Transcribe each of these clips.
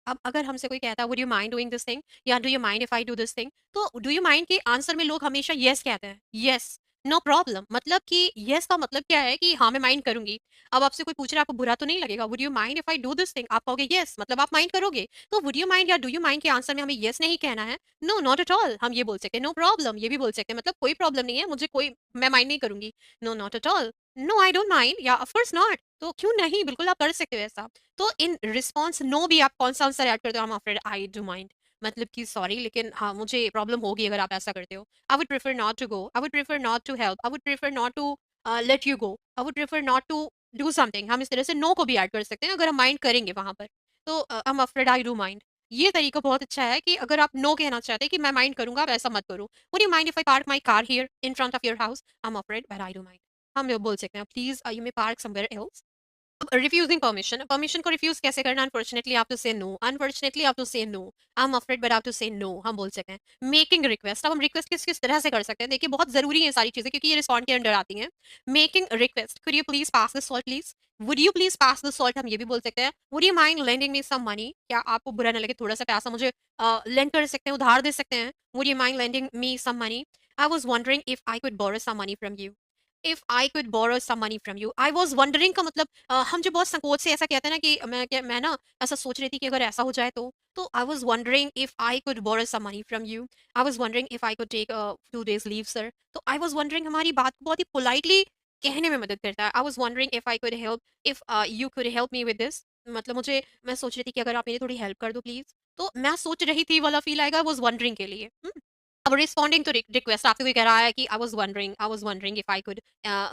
अब अगर हमसे कोई कहता है would you mind doing this thing या do you mind if I do this thing, तो डू यू माइंड के आंसर में लोग हमेशा यस कहते हैं, यस, नो प्रॉब्लम। मतलब कि यस का मतलब क्या है कि हाँ मैं माइंड करूंगी। अब आपसे कोई पूछ रहा है आपको बुरा तो नहीं लगेगा, would you mind if I do this thing, आप कहोगे यस, मतलब आप माइंड करोगे। तो वुड यू माइंड या डू यू माइंड के आंसर में हमें यस नहीं कहना है, नो नॉट एट ऑल। हम ये बोल सकते हैं नो प्रॉब्लम, ये भी बोल सकते हैं, मतलब कोई प्रॉब्लम नहीं है मुझे, कोई मैं माइंड नहीं करूंगी, no not at all, no I don't mind, या ऑफ कोर्स नॉट, तो क्यों नहीं, बिल्कुल आप कर सकते हो ऐसा। तो इन रिस्पॉन्स नो भी आप कौन सा आंसर ऐड करते हो, आई am afraid I do mind, मतलब कि सॉरी लेकिन हाँ मुझे प्रॉब्लम होगी अगर आप ऐसा करते हो। I would prefer not to go, I would prefer not to help, I would prefer not to let you go, I would prefer not to do something. हम इस तरह से नो को भी ऐड कर सकते हैं अगर हम माइंड करेंगे वहां पर। तो आई am afraid I do mind, ये तरीका बहुत अच्छा है कि अगर आप नो कहना चाहते हैं कि मैं माइंड करूंगा, आप ऐसा मत करो। Would you mind if I park my car here in front of your house, I am afraid but I do mind. हम ये बोल सकते हैं please you may park somewhere else. Refusing permission, permission को रिफ्यूज कैसे करना, unfortunately आप to say no, unfortunately आप to say no, I am afraid but आप टू से नो, हम बोल सकते हैं। मेकिंग रिक्वेस्ट, अब हम रिक्वेस्ट किस किस तरह से कर सकते हैं, देखिए बहुत जरूरी है सारी चीजें क्योंकि ये रिस्पॉन्ड के अंडर आती हैं। Making request, could you please pass this salt please, would you please pass this salt, हम ये भी बोल सकते हैं। Would you mind lending me some money, क्या आपको बुरा ना लगे थोड़ा सा पैसा मुझे लेंड कर सकते हैं, उधार दे सकते हैं। Would you mind lending me some money, I was wondering if I could borrow some money from you, if I could borrow some money from you, I was wondering का मतलब हम जो बहुत संकोच से ऐसा कहते हैं ना कि मैं ना ऐसा सोच रही थी कि अगर ऐसा हो जाए तो I was wondering if I could borrow some money from you, I was wondering if I could take 2 days leave sir. तो आई वाज वंडरिंग हमारी बात को बहुत ही पोलाइटली कहने में मदद करता है। आई was wondering if I could help, if you could help me with this, मतलब मुझे, मैं सोच रही थी कि अगर आप मेरी थोड़ी हेल्प कर दो प्लीज। तो मैं सोच रही थी वाला फील आएगा वाज वंडरिंग के लिए। अब रिस्पॉन्डिंग टू रिक्वेस्ट, आपसे कोई कह रहा है कि I was wondering if I could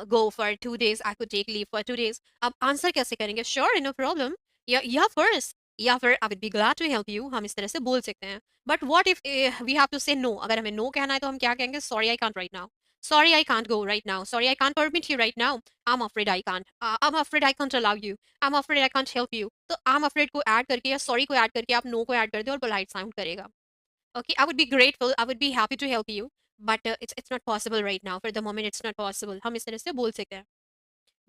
go for 2 days, I could take leave for 2 days। अब आंसर कैसे करेंगे, श्योर नो प्रॉब्लम, या फर्स्ट, या फिर I would be glad to help you, हम इस तरह से बोल सकते हैं। But what if we have to say no, अगर हमें नो कहना है तो हम क्या कहेंगे, sorry I can't right now, sorry I can't go right now, sorry I can't permit you right now, I am afraid I can't, I am afraid I can't allow you, I am afraid I can't help you. तो आई am afraid को add करके या sorry को add करके आप no को add कर दे और पोलाइट साउंड करेगा। Okay, I would be grateful. I would be happy to help you, but it's not possible right now. For the moment, it's not possible. हम इस तरह से बोल सकते हैं।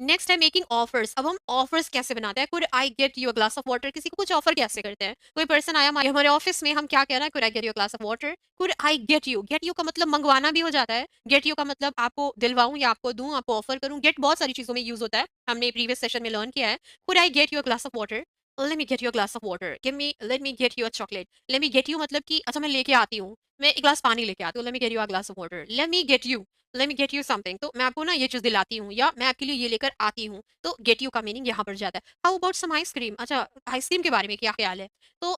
नेक्स्ट है मेकिंग ऑफर्स। अब हम ऑफर्स कैसे बनाते हैं, could I get you a glass of water, किसी को कुछ ऑफर कैसे करते हैं। कोई पर्सन आया हमारे ऑफिस में, हम क्या कह रहे हैं, could I get you a glass of water, could I get you, get you का मतलब मंगवाना भी हो जाता है, गेट यू का मतलब आपको दिलवाऊं या आपको दूं, आपको ऑफर करूं। गेट बहुत सारी चीजों में यूज होता है, हमने प्रीवियस सेशन में लर्न किया है। Could I get you a glass of water, let me get you a glass of water, give me, let me get you a chocolate, let me get you मतलब कि अच्छा मैं लेके आती हूँ, मैं एक ग्लास पानी लेके आती हूँ, let me get you a glass of water, let me get you, let me get you something, तो मैं आपको ना ये चीज दिलाती हूँ या मैं आपके लिए ये लेकर आती हूँ। तो गेट यू का मीनिंग यहाँ पर जाता है। हाउ अबाउट सम आइसक्रीम, अच्छा आइसक्रीम के बारे में क्या ख्याल है। तो